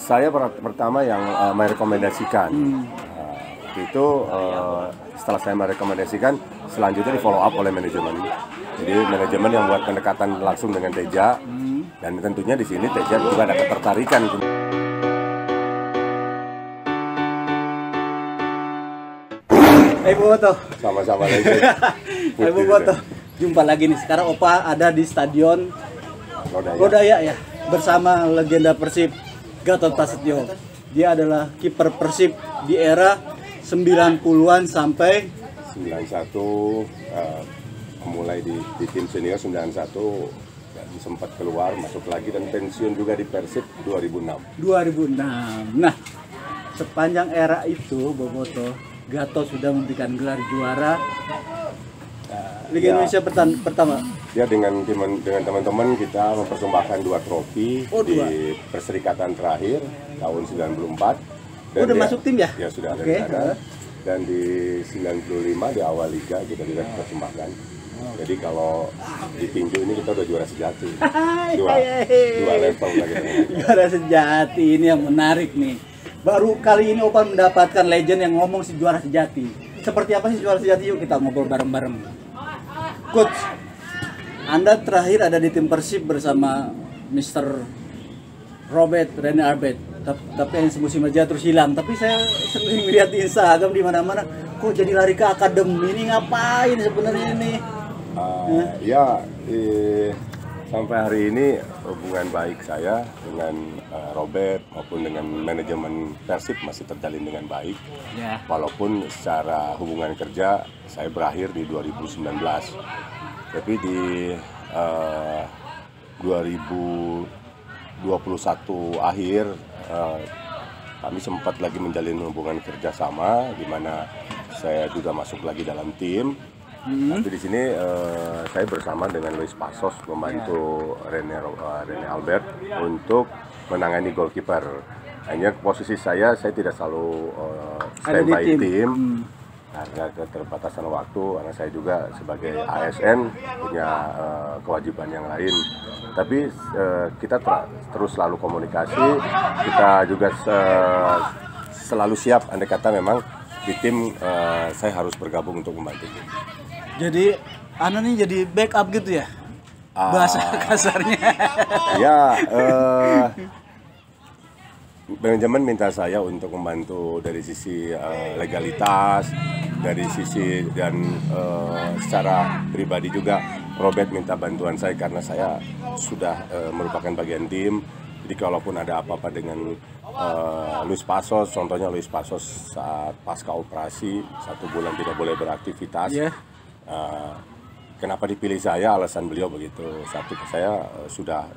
Saya pertama yang merekomendasikan. Itu setelah saya merekomendasikan, selanjutnya di follow up oleh manajemen. Jadi manajemen yang buat pendekatan langsung dengan Teja, dan tentunya di sini Teja juga ada ketertarikan. Ibu Boto. Sama-sama lagi. Ibu Boto. Jumpa lagi nih. Sekarang Opa ada di Stadion Lodaya ya, bersama legenda Persib Gatot Prasetyo. Dia adalah kiper Persib di era 90-an sampai 91, mulai di tim senior 91, dan sempat keluar, masuk lagi dan pensiun juga di Persib 2006. 2006. Nah, sepanjang era itu Boboto, Gatot sudah memberikan gelar juara Liga Indonesia pertama. Ya, dengan teman-teman kita mempersembahkan 2 trofi di perserikatan terakhir tahun 94. Dan udah masuk tim ya? Ya, sudah ada di sana. Dan di 95 di awal liga kita juga persembahkan. Jadi kalau di tinju ini kita udah juara sejati. Dua level lagi. Juara sejati, ini yang menarik nih. Baru kali ini Opa mendapatkan legend yang ngomong si juara sejati. Seperti apa sih juara sejati? Yuk kita ngobrol bareng-bareng. Coach, Anda terakhir ada di tim Persib bersama Mr. Robert Rene Albert. Tapi yang semusim aja terus hilang. Tapi saya sering lihat di Instagram di mana-mana, kok jadi lari ke akademi, ini ngapain sebenarnya ini? Sampai hari ini hubungan baik saya dengan Robert maupun dengan manajemen Persib masih terjalin dengan baik. Walaupun secara hubungan kerja saya berakhir di 2019. Tapi di 2021 akhir kami sempat lagi menjalin hubungan kerjasama, di mana saya juga masuk lagi dalam tim. Tapi di sini saya bersama dengan Luis Pasos membantu Rene Albert untuk menangani goalkeeper. Hanya posisi saya tidak selalu standby tim karena keterbatasan waktu, karena saya juga sebagai ASN punya kewajiban yang lain. Tapi kita terus selalu komunikasi, kita juga selalu siap andai kata memang di tim saya harus bergabung untuk membantu tim. Jadi Anda nih jadi backup gitu ya? Bahasa kasarnya. Ya, manajemen minta saya untuk membantu dari sisi legalitas, dari sisi dan secara pribadi juga Robert minta bantuan saya karena saya sudah merupakan bagian tim. Jadi kalaupun ada apa-apa dengan Luis Pasos, contohnya Luis Pasos saat pasca operasi 1 bulan tidak boleh beraktivitas. Kenapa dipilih saya? Alasan beliau begitu. Satu, saya sudah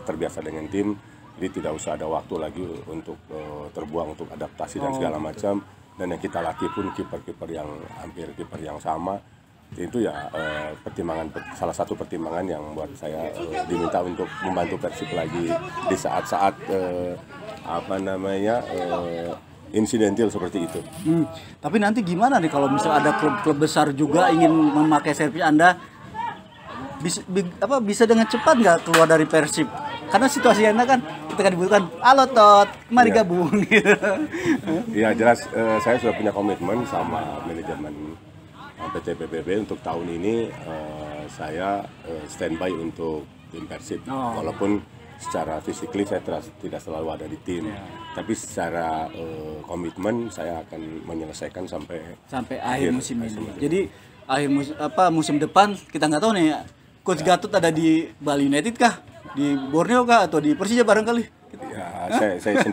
terbiasa dengan tim, jadi tidak usah ada waktu lagi untuk terbuang untuk adaptasi dan segala macam. Dan yang kita latih pun kiper-kiper yang hampir kiper yang sama. Itu ya salah satu pertimbangan yang buat saya diminta untuk membantu Persib lagi di saat-saat insidentil seperti itu. Tapi nanti gimana nih kalau misalnya ada klub-klub besar juga ingin memakai servis Anda, bisa dengan cepat nggak keluar dari Persib? Karena situasi Anda kan ketika dibutuhkan, halo Tot, mari gabung. Iya, jelas saya sudah punya komitmen sama manajemen PT PBB untuk tahun ini. Saya standby untuk tim Persib, walaupun secara fisikly saya tidak selalu ada di tim, tapi secara komitmen saya akan menyelesaikan sampai akhir musim ini. Jadi akhir musim depan kita nggak tahu nih, Coach Gatot ada di Bali United kah, di Borneo kah, atau di Persija barangkali? Ya, saya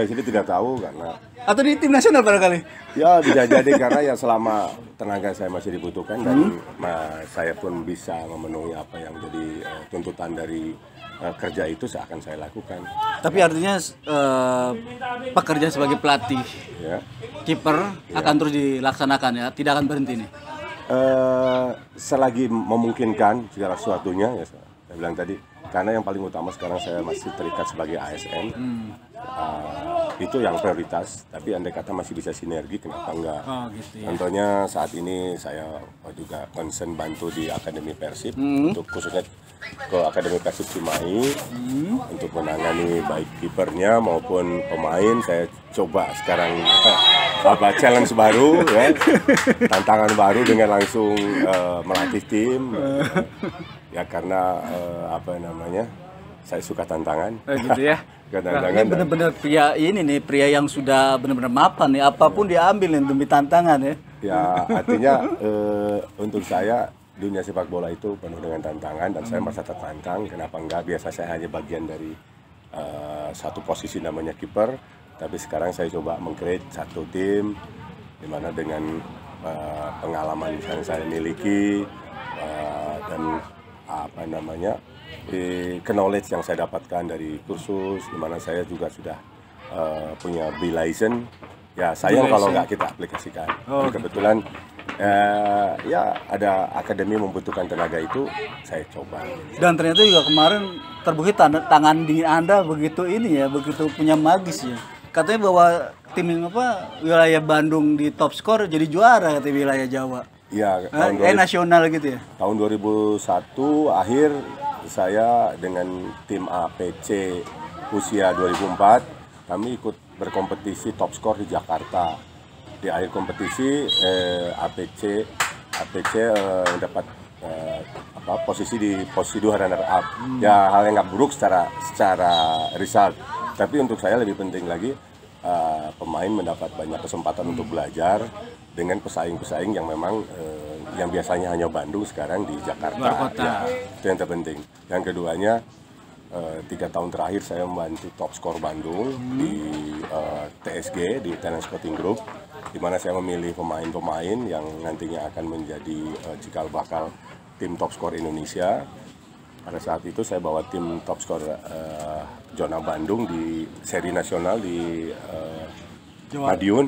sendiri tidak tahu karena. Atau di tim nasional barangkali? Ya, bisa jadi karena ya selama tenaga saya masih dibutuhkan dan saya pun bisa memenuhi apa yang jadi tuntutan dari kerja itu akan saya lakukan. Tapi artinya pekerjaan sebagai pelatih, kiper akan terus dilaksanakan ya, tidak akan berhenti nih? Selagi memungkinkan segala sesuatunya, ya saya bilang tadi, karena yang paling utama sekarang saya masih terikat sebagai ASN. Itu yang prioritas, tapi andai kata masih bisa sinergi, kenapa enggak? Gitu ya. Contohnya saat ini saya juga concern bantu di Akademi Persib untuk khususnya ke Akademi Persib Cimahi untuk menangani baik kipernya maupun pemain. Saya coba sekarang challenge baru ya, tantangan baru dengan langsung melatih tim ya, karena saya suka tantangan. Gitu ya. Nah, ini benar-benar pria ini nih, pria yang sudah benar-benar mapan nih, apapun diambil nih demi tantangan ya. Ya, artinya untuk saya dunia sepak bola itu penuh dengan tantangan dan saya merasa tertantang. Kenapa enggak? Biasa saya hanya bagian dari satu posisi namanya kiper, tapi sekarang saya coba meng-create satu tim di mana dengan pengalaman yang saya miliki dan knowledge yang saya dapatkan dari kursus, di mana saya juga sudah punya B license. Ya sayang kalau nggak kita aplikasikan. Kebetulan ya ada akademi membutuhkan tenaga itu, saya coba. Dan ternyata juga kemarin terbukti tangan dingin Anda begitu ini ya, begitu punya magis ya. Katanya bahwa tim wilayah Bandung di top skor jadi juara katanya wilayah Jawa. Ya, nasional gitu ya. Tahun 2001 akhir saya dengan tim APC usia 2004 kami ikut berkompetisi top skor di Jakarta. Di akhir kompetisi APC dapat posisi 2 runner up. Ya hal yang nggak buruk secara result. Tapi untuk saya lebih penting lagi pemain mendapat banyak kesempatan untuk belajar dengan pesaing-pesaing yang memang yang biasanya hanya Bandung sekarang di Jakarta. Ya, itu yang terpenting. Yang keduanya 3 tahun terakhir saya membantu top skor Bandung di TSG, di Talent Scouting Group, di mana saya memilih pemain-pemain yang nantinya akan menjadi cikal bakal tim top skor Indonesia. Pada saat itu saya bawa tim top skor zona Bandung di seri nasional di Madiun.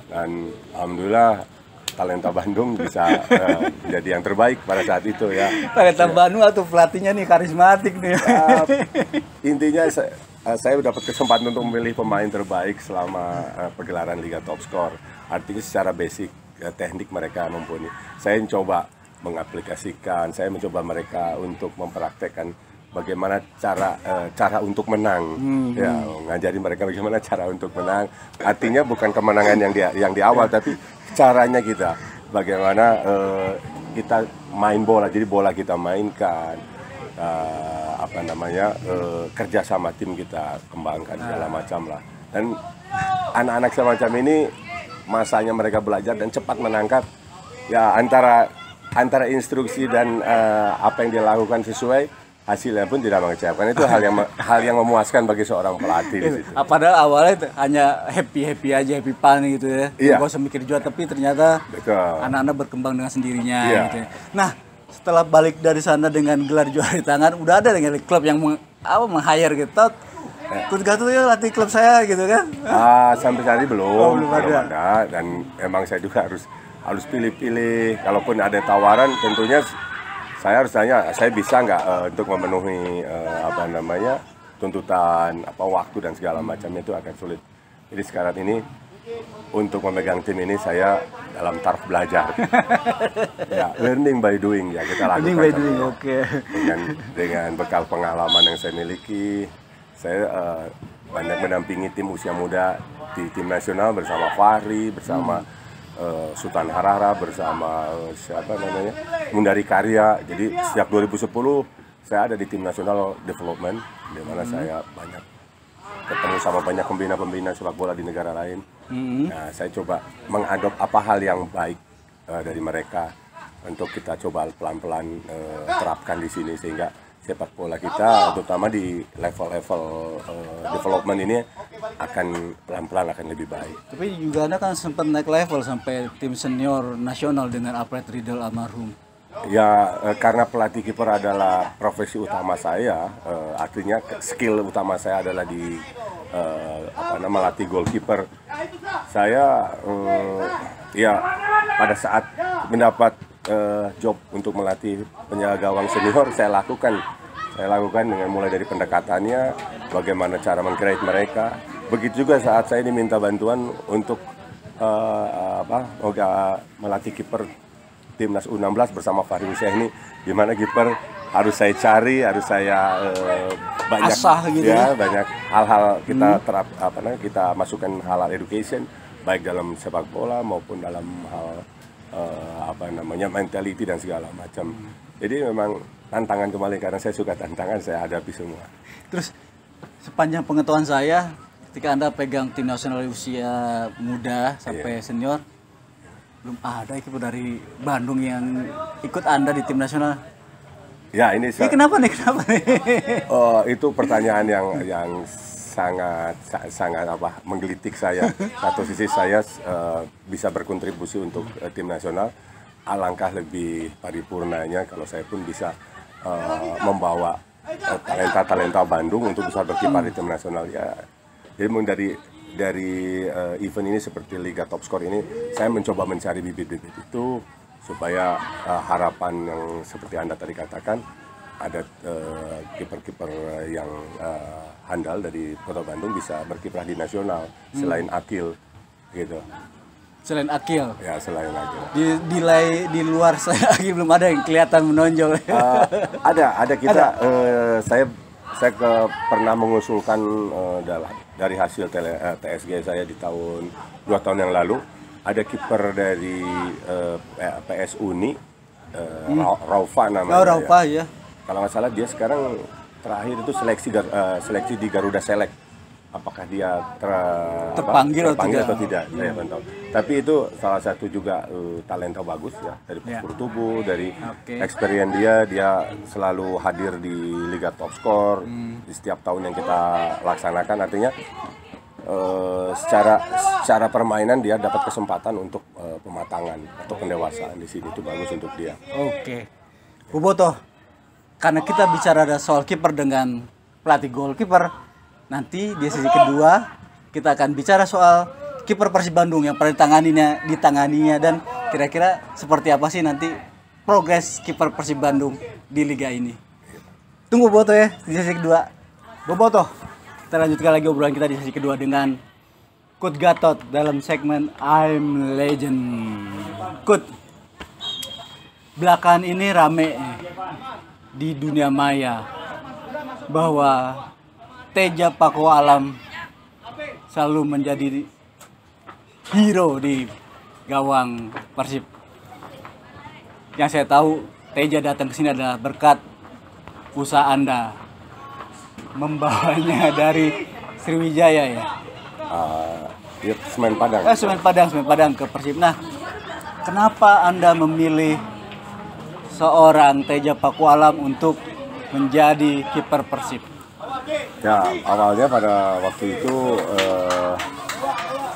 Dan alhamdulillah talenta Bandung bisa jadi yang terbaik pada saat itu ya. Talenta Bandung atau pelatihnya nih karismatik nih. Intinya saya dapat kesempatan untuk memilih pemain terbaik selama pergelaran Liga Top Skor. Artinya secara basic teknik mereka mumpuni. Saya mencoba mengaplikasikan, saya mencoba mereka untuk mempraktekkan bagaimana cara untuk menang, ya ngajari mereka bagaimana cara untuk menang. Artinya bukan kemenangan yang di awal, tapi caranya kita, bagaimana kita main bola. Jadi bola kita mainkan, kerja sama tim kita kembangkan segala macam lah. Dan anak-anak semacam ini masanya mereka belajar dan cepat menangkap. Ya antara instruksi dan apa yang dia lakukan sesuai, hasilnya pun tidak mengecewakan. Itu hal yang memuaskan bagi seorang pelatih di situ. Padahal awalnya hanya happy aja, happy fun gitu ya. Nggak usah mikir jual, tapi ternyata anak-anak berkembang dengan sendirinya gitu ya. Nah, setelah balik dari sana dengan gelar juara di tangan, udah ada dengan klub yang meng-hire gitu. Coach Gatot ya latih klub saya gitu kan? Sampai saat ini belum ada. Dan emang saya juga harus pilih-pilih. Kalaupun ada tawaran, tentunya saya harus tanya, saya bisa nggak untuk memenuhi tuntutan waktu dan segala macam, itu akan sulit. Jadi sekarang ini untuk memegang tim ini saya dalam taraf belajar. Ya, learning by doing ya, kita lakukan. Learning by doing, oke. Dengan bekal pengalaman yang saya miliki, saya banyak mendampingi tim usia muda di tim nasional bersama Fahri, bersama Sultan Harara, bersama Mundari Karya. Jadi sejak 2010 saya ada di tim nasional development, di mana saya banyak ketemu sama banyak pembina-pembina sepak bola di negara lain. Nah, saya coba mengadop apa hal yang baik dari mereka untuk kita coba pelan-pelan terapkan di sini, sehingga sepak bola kita, terutama di level-level development ini, akan pelan-pelan akan lebih baik. Tapi juga Anda kan sempat naik level sampai tim senior nasional dengan Alfred Riedel almarhum. Ya, karena pelatih kiper adalah profesi utama saya, artinya skill utama saya adalah di melatih goalkeeper. Saya pada saat mendapat job untuk melatih penjaga gawang senior, saya lakukan dengan mulai dari pendekatannya, bagaimana cara meng-create mereka. Begitu juga saat saya diminta bantuan untuk melatih kiper timnas U16 bersama Fahri Husseini, di mana kiper harus saya cari, harus saya banyak asah gitu ya, banyak hal-hal kita kita masukkan hal-hal education baik dalam sepak bola maupun dalam hal mentality dan segala macam. Jadi memang tantangan kembali karena saya suka tantangan, saya hadapi semua. Terus sepanjang pengetahuan saya, ketika Anda pegang tim nasional usia muda sampai senior, belum ada kiper dari Bandung yang ikut Anda di tim nasional. Ya ini kenapa nih? Itu pertanyaan yang sangat menggelitik saya. Satu sisi saya bisa berkontribusi untuk tim nasional, alangkah lebih paripurnanya kalau saya pun bisa membawa talenta Bandung untuk bisa berkiprah di tim nasional ya. Jadi dari event ini seperti Liga Top Score ini, saya mencoba mencari bibit-bibit itu supaya harapan yang seperti Anda tadi katakan, ada kiper-kiper yang handal dari Kota Bandung bisa berkiprah di nasional selain Akil gitu. Selain Akil? Ya, selain Akil. Di luar selain Akil belum ada yang kelihatan menonjol. Ada kita saya pernah mengusulkan dari hasil TSG saya di 2 tahun yang lalu, ada kiper dari PS Uni, Raufa namanya. Oh, Raufa ya. Kalau nggak salah dia sekarang terakhir itu seleksi di Garuda Select. Apakah dia terpanggil atau tidak? Saya belum tahu. Tapi itu salah satu juga talenta bagus ya, dari postur tubuh, dari experience dia selalu hadir di Liga Top Score di setiap tahun yang kita laksanakan. Artinya secara permainan dia dapat kesempatan untuk pematangan atau pendewasaan di sini, itu bagus untuk dia. Oke, Bobotoh, karena kita bicara ada soal kiper dengan pelatih goalkeeper, nanti di sesi kedua kita akan bicara soal kiper Persib Bandung yang pernah ditanganinya dan kira-kira seperti apa sih nanti progres kiper Persib Bandung di liga ini. Tunggu Bobotoh ya di sesi kedua. Bobotoh, kita lanjutkan lagi obrolan kita di sesi kedua dengan Coach Gatot dalam segmen I'm Legend. Coach, belakangan ini rame di dunia maya bahwa Teja Paku Alam selalu menjadi hero di gawang Persib. Yang saya tahu, Teja datang ke sini adalah berkat usaha Anda membawanya dari Sriwijaya ya. Semen Padang. Semen Padang ke Persib. Nah, kenapa Anda memilih seorang Teja Paku Alam untuk menjadi kiper Persib? Ya, awalnya pada waktu itu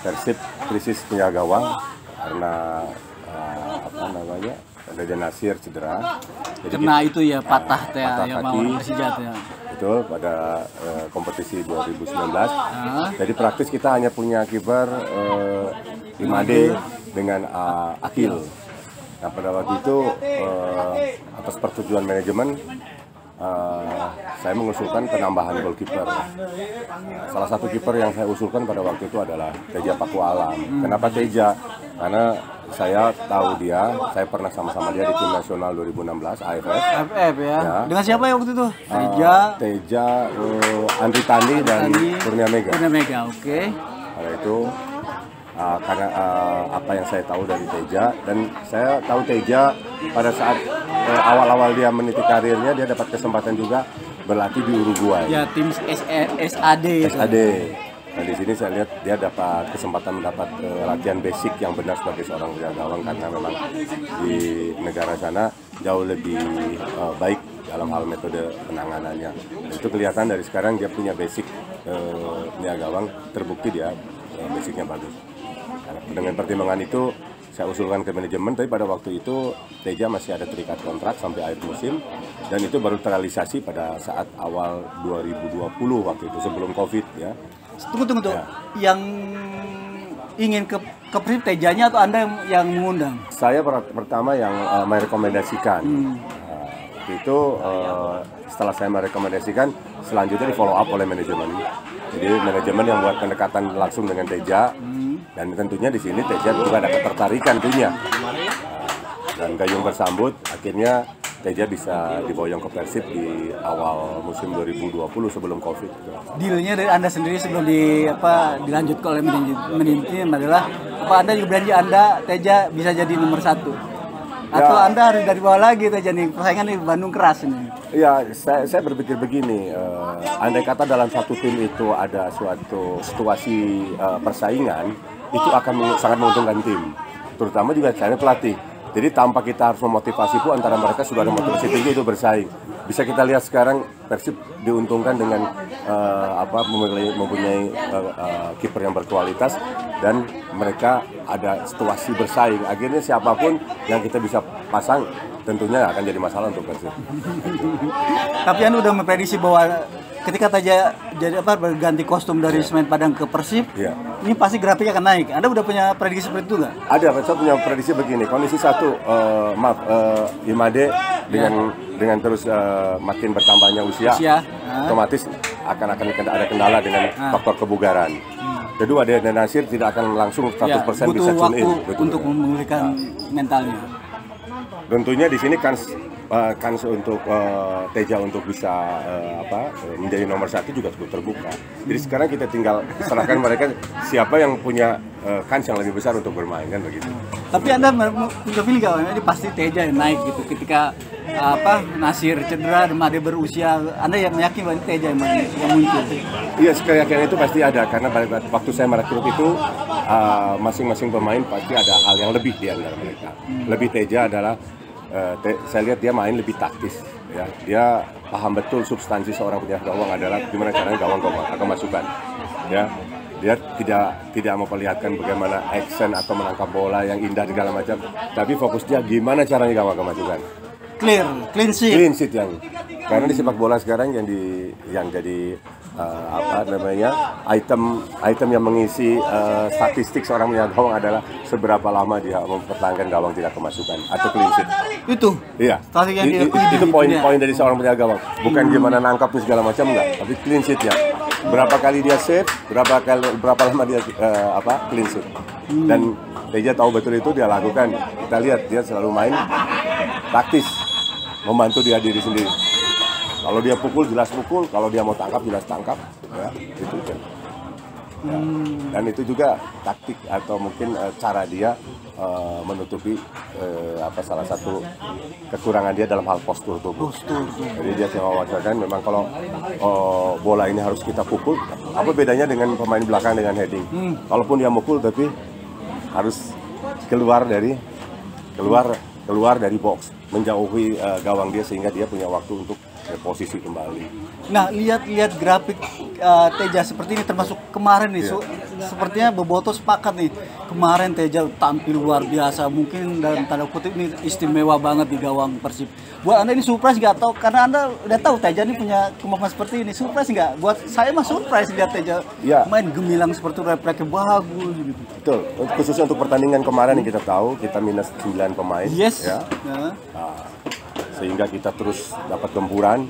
Persib krisis penjaga gawang karena Raja Nasir cedera. Jadi karena itu ya patah yang mau Persija ya. Betul, pada kompetisi 2019. Jadi praktis kita hanya punya kiper Imade dengan Akil. Nah, pada waktu itu atas persetujuan manajemen saya mengusulkan penambahan goalkeeper. Salah satu kiper yang saya usulkan pada waktu itu adalah Teja Paku Alam. Kenapa Teja? Karena saya tahu dia, saya pernah sama-sama dia di tim nasional 2016 AFF. AFF ya. Dengan siapa ya waktu itu? Teja, Andri Tani dan Kurnia Mega. Oke. Karena itu karena apa yang saya tahu dari Teja, dan saya tahu Teja pada saat awal-awal dia meniti karirnya, dia dapat kesempatan juga berlatih di Uruguay. Ya, tim SAD. Nah, di sini saya lihat dia dapat kesempatan mendapat latihan basic yang benar sebagai seorang penjaga gawang, karena memang di negara sana jauh lebih baik dalam hal metode penanganannya. Dan itu kelihatan dari sekarang dia punya basic penjaga gawang, terbukti dia basicnya bagus. Nah, dengan pertimbangan itu saya usulkan ke manajemen, tapi pada waktu itu Teja masih ada terikat kontrak sampai akhir musim, dan itu baru terrealisasi pada saat awal 2020 waktu itu, sebelum Covid ya. Tunggu. Ya. Yang ingin ke Persib Tejanya atau Anda yang mengundang? Saya pertama yang merekomendasikan. Itu setelah saya merekomendasikan, selanjutnya di follow up oleh manajemen. Jadi manajemen yang buat pendekatan langsung dengan Teja, dan tentunya di sini Teja juga ada ketertarikan tentunya. Dan gayung bersambut, akhirnya Teja bisa diboyong ke Persib di awal musim 2020 sebelum Covid. Dealnya dari Anda sendiri sebelum dilanjutkan oleh manajemen tim adalah apa Anda juga berjanji Anda Teja bisa jadi nomor 1? Atau ya, Anda harus dari bawah lagi Teja nih, persaingan di Bandung keras ini? Ya, saya berpikir begini, andai kata dalam satu tim itu ada suatu situasi persaingan, itu akan sangat menguntungkan tim, terutama juga saya pelatih. Jadi tanpa kita harus memotivasi pun antara mereka sudah ada motivasi tinggi itu bersaing. Bisa kita lihat sekarang Persib diuntungkan dengan mempunyai kiper yang berkualitas dan mereka ada situasi bersaing. Akhirnya siapapun yang kita bisa pasang tentunya akan jadi masalah untuk Persib. Tapi Anda udah memprediksi bahwa ketika Teja berganti kostum dari Semen Padang ke Persib, ya, ini pasti grafiknya akan naik. Anda udah punya prediksi seperti itu nggak? Ada, saya punya prediksi begini. Kondisi satu, Imade dengan terus makin bertambahnya usia, otomatis akan ada kendala dengan faktor kebugaran. Kedua, Dan Nasir tidak akan langsung 100% bisa tune in. Butuh waktu untuk memulihkan mentalnya. Tentunya di sini kans untuk Teja untuk bisa menjadi nomor 1 juga cukup terbuka. Jadi sekarang kita tinggal serahkan mereka siapa yang punya kans yang lebih besar untuk bermain kan begitu. Tapi Anda punya feeling nggak? Ini pasti Teja yang naik gitu ketika Nasir cedera dan Made berusia. Anda yang yakin bahwa Teja yang muncul? Iya, keyakinan itu pasti ada karena waktu saya merekrut itu masing-masing pemain pasti ada hal yang lebih di antara mereka. Lebih Teja adalah saya lihat dia main lebih taktis, ya. Dia paham betul substansi seorang penyerang gawang adalah gimana caranya gawang akan masukkan, ya. Dia tidak memperlihatkan bagaimana action atau menangkap bola yang indah segala macam, tapi fokus dia gimana caranya gawang akan masukkan. Clean sheet yang karena di sepak bola sekarang yang jadi item yang mengisi statistik seorang penjaga gawang adalah seberapa lama dia mempertahankan gawang tidak kemasukan atau clean sheet. Itu. Iya. Itu poin dari seorang penjaga gawang. Bukan gimana nangkap segala macam enggak, tapi clean sheet-nya. Berapa kali dia save, berapa lama dia clean sheet. Dan Teja tahu betul itu dia lakukan. Kita lihat dia selalu main taktis, membantu dia diri sendiri. Kalau dia pukul jelas pukul, kalau dia mau tangkap jelas tangkap, ya itu kan. Ya. Dan itu juga taktik atau mungkin cara dia menutupi salah satu kekurangan dia dalam hal postur tubuh. Jadi dia mewajibkan memang kalau bola ini harus kita pukul, apa bedanya dengan pemain belakang dengan heading? Kalaupun dia mukul tapi harus keluar dari box, menjauhi gawang dia sehingga dia punya waktu untuk posisi kembali. Nah, lihat grafik Teja seperti ini termasuk kemarin nih, sepertinya Boboto sepakat nih. Kemarin Teja tampil luar biasa, mungkin dalam tanda kutip ini istimewa banget di gawang Persib. Buat Anda ini surprise nggak? Atau karena Anda udah tahu Teja ini punya kemampuan seperti ini, surprise nggak? Buat saya mah surprise lihat Teja main gemilang seperti itu, refleksnya bagus gitu. Betul, khususnya untuk pertandingan kemarin yang kita tahu kita minus 9 pemain. Yes. Ya. Sehingga kita terus dapat gempuran,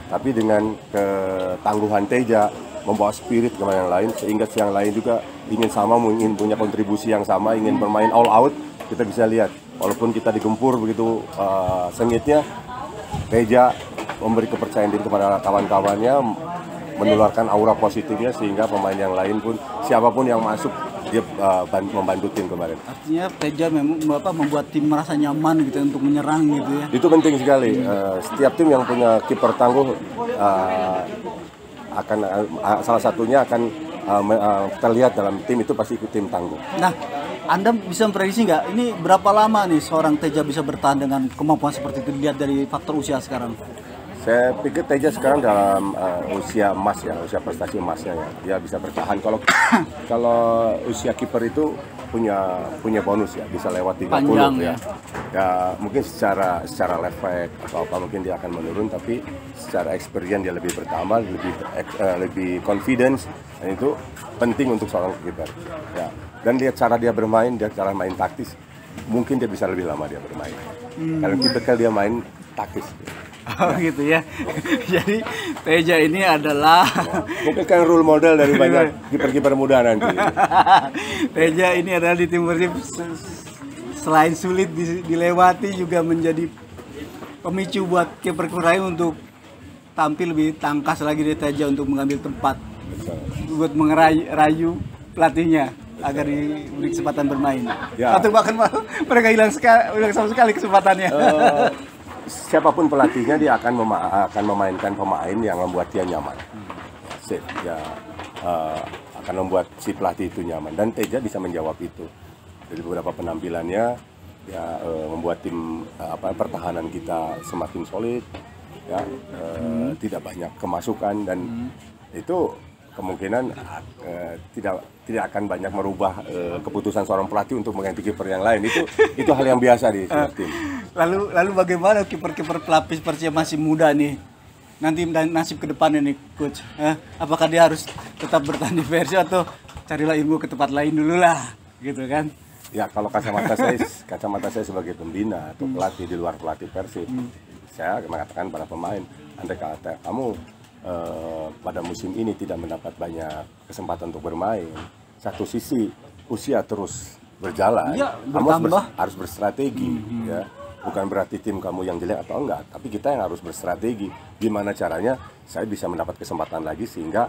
tapi dengan ketangguhan Teja membawa spirit ke yang lain, sehingga yang lain juga ingin punya kontribusi yang sama, ingin bermain all out. Kita bisa lihat, walaupun kita digempur begitu sengitnya, Teja memberi kepercayaan diri kepada kawan-kawannya, menularkan aura positifnya sehingga pemain yang lain pun siapapun yang masuk dia membantu tim kemarin. Artinya Teja membuat tim merasa nyaman gitu untuk menyerang gitu ya. Itu penting sekali. Setiap tim yang punya kiper tangguh akan salah satunya akan terlihat dalam tim itu pasti tim tangguh. Nah, Anda bisa memprediksi nggak ini berapa lama nih seorang Teja bisa bertahan dengan kemampuan seperti itu dilihat dari faktor usia sekarang? Saya pikir Teja sekarang dalam usia emas ya, usia prestasi emasnya ya, dia bisa bertahan. Kalau usia kiper itu punya bonus ya, bisa lewat 30 panjang, ya. Ya mungkin secara refleks atau apa mungkin dia akan menurun, tapi secara experience dia lebih bertambah, lebih confidence, dan itu penting untuk seorang kiper. Ya. Dan lihat cara dia bermain, cara main taktis, mungkin dia bisa lebih lama dia bermain. Kalau tipikal dia main taktis. Oh gitu ya. Jadi Teja ini adalah mungkin kan role model dari banyak kiper-kiper muda nanti. Teja ini adalah di tim Persib selain sulit dilewati juga menjadi pemicu buat kiper lain untuk tampil lebih tangkas lagi dari Teja untuk mengambil tempat, buat mengerayu pelatihnya agar diberi kesempatan bermain. Ya. Atau bahkan mereka hilang sama sekali kesempatannya. Siapapun pelatihnya dia akan memainkan pemain yang membuat dia nyaman. Akan membuat si pelatih itu nyaman, dan Teja bisa menjawab itu. Dari beberapa penampilannya ya membuat tim pertahanan kita semakin solid ya, tidak banyak kemasukan, dan itu kemungkinan tidak akan banyak merubah keputusan seorang pelatih untuk mengganti kiper yang lain. Itu hal yang biasa di sebuah tim. Lalu bagaimana kiper-kiper pelapis Persija masih muda nih? Nanti nasib ke depannya nih, coach. Apakah dia harus tetap bertahan di Persija atau carilah ilmu ke tempat lain dulu lah, gitu kan? Ya, kalau kacamata saya sebagai pembina atau pelatih di luar pelatih Persib, saya mengatakan pada pemain, andai kata kamu pada musim ini tidak mendapat banyak kesempatan untuk bermain, satu sisi usia terus berjalan, ya, kamu harus berstrategi, ya. Bukan berarti tim kamu yang jelek atau enggak, tapi kita yang harus berstrategi. Gimana caranya saya bisa mendapat kesempatan lagi sehingga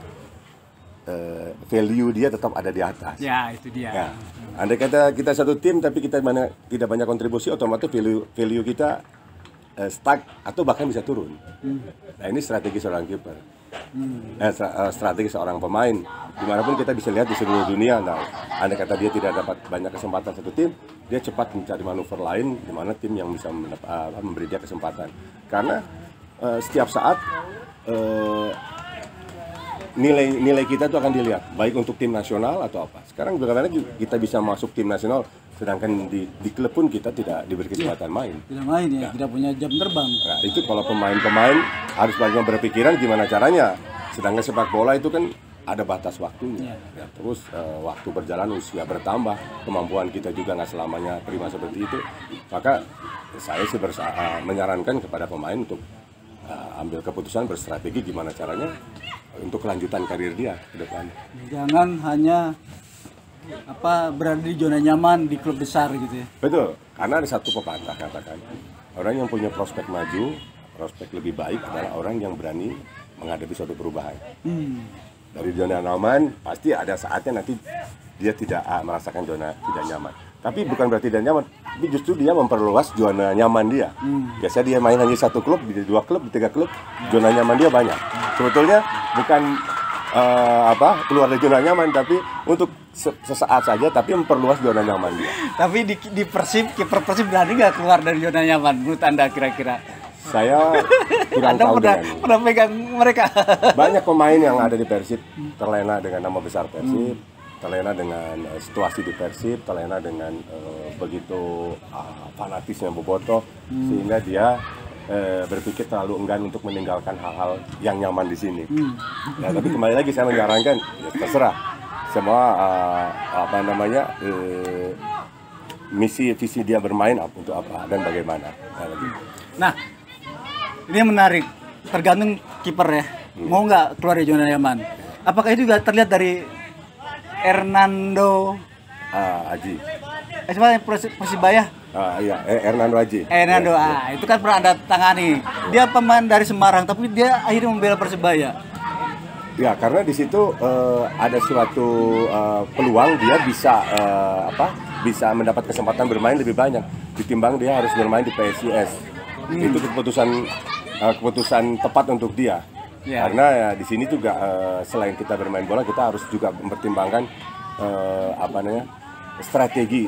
value dia tetap ada di atas. Ya, itu dia. Ya. Andai kata kita satu tim tapi kita tidak banyak kontribusi, otomatis value kita stuck atau bahkan bisa turun. Nah, ini strategi seorang kiper. Strategi seorang pemain. Dimanapun kita bisa lihat di seluruh dunia. Nah, andai kata dia tidak dapat banyak kesempatan satu tim, dia cepat mencari manuver lain di mana tim yang bisa memberi dia kesempatan. Karena setiap saat nilai kita itu akan dilihat, baik untuk tim nasional atau apa. Sekarang bagaimana kita bisa masuk tim nasional, sedangkan di klub pun kita tidak diberi kesempatan main. Tidak main ya, tidak punya jam terbang. Nah, itu kalau pemain-pemain harus banyak berpikiran gimana caranya. Sedangkan sepak bola itu kan ada batas waktunya. Ya, terus waktu berjalan, usia bertambah, kemampuan kita juga nggak selamanya prima seperti itu. Maka saya sih menyarankan kepada pemain untuk ambil keputusan, berstrategi gimana caranya untuk kelanjutan karir dia ke depan. Jangan hanya berada di zona nyaman di klub besar gitu ya. Betul, karena ada satu pepatah katakan, orang yang punya prospek maju, prospek lebih baik adalah orang yang berani menghadapi suatu perubahan. Dari zona nyaman pasti ada saatnya nanti dia tidak merasakan zona tidak nyaman. Tapi bukan berarti tidak nyaman, tapi justru dia memperluas zona nyaman dia. Biasanya dia main hanya satu klub, di 2 klub, di 3 klub, zona nyaman dia banyak. Sebetulnya bukan keluar dari zona nyaman, tapi untuk sesaat saja, tapi memperluas zona nyaman dia. Tapi di Persib, kiper Persib berani nggak keluar dari zona nyaman menurut Anda kira-kira? Saya kurang tahu pernah pegang mereka. Banyak pemain yang ada di Persib terlena dengan nama besar Persib, terlena dengan situasi di Persib, terlena dengan begitu fanatisnya Bobotoh, sehingga dia berpikir terlalu enggan untuk meninggalkan hal-hal yang nyaman di sini. Ya, tapi kembali lagi saya menyarankan, ya terserah semua misi visi dia bermain untuk apa dan bagaimana. Nah, ini yang menarik, tergantung kiper ya, mau nggak keluar dari zona nyaman. Apakah itu juga terlihat dari Hernando Aji? Persibaya? Iya, Hernando Aji. Hernando, ya. Itu kan pernah Anda tangani. Dia pemain dari Semarang, tapi dia akhirnya membela Persibaya. Ya, karena di situ ada suatu peluang dia bisa bisa mendapat kesempatan bermain lebih banyak ditimbang dia harus bermain di PSIS. Itu keputusan tepat untuk dia. Ya. Karena ya, di sini juga selain kita bermain bola, kita harus juga mempertimbangkan strategi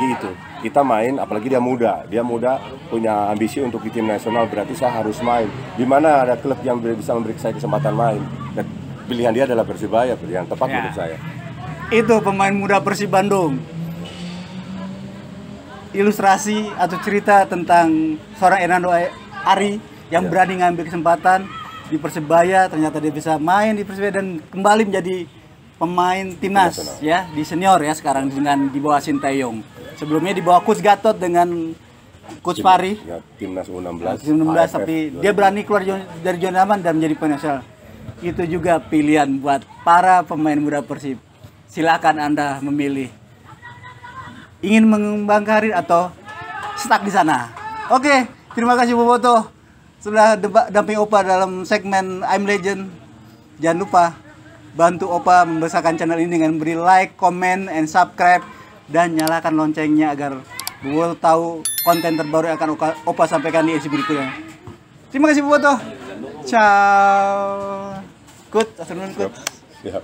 itu. Kita main, apalagi dia muda punya ambisi untuk di tim nasional, berarti saya harus main. Di mana ada klub yang bisa memberi saya kesempatan main. Dan pilihan dia adalah Persibaya, pilihan tepat untuk saya. Itu pemain muda Persib Bandung. Ilustrasi atau cerita tentang seorang Hernando Ari yang berani ngambil kesempatan di Persibaya, ternyata dia bisa main di Persibaya dan kembali menjadi pemain timnas ya, di senior ya sekarang dengan di bawah Sinteyong. Sebelumnya di bawah Coach Gatot dengan Coach Fari. Ya, timnas U16. Tapi dia berani keluar dari zona aman dan menjadi pemain nasional. Itu juga pilihan buat para pemain muda Persib. Silakan Anda memilih. Ingin mengembangkan karir atau stuck di sana. Oke, Terima kasih Boboto sudah damping Opa dalam segmen I'm Legend. Jangan lupa bantu Opa membesarkan channel ini dengan beri like, comment, and subscribe, dan nyalakan loncengnya agar Boboto tahu konten terbaru yang akan Opa sampaikan di edisi berikutnya. Terima kasih Boboto. Ciao. Kut, afternoon Kut. Siap.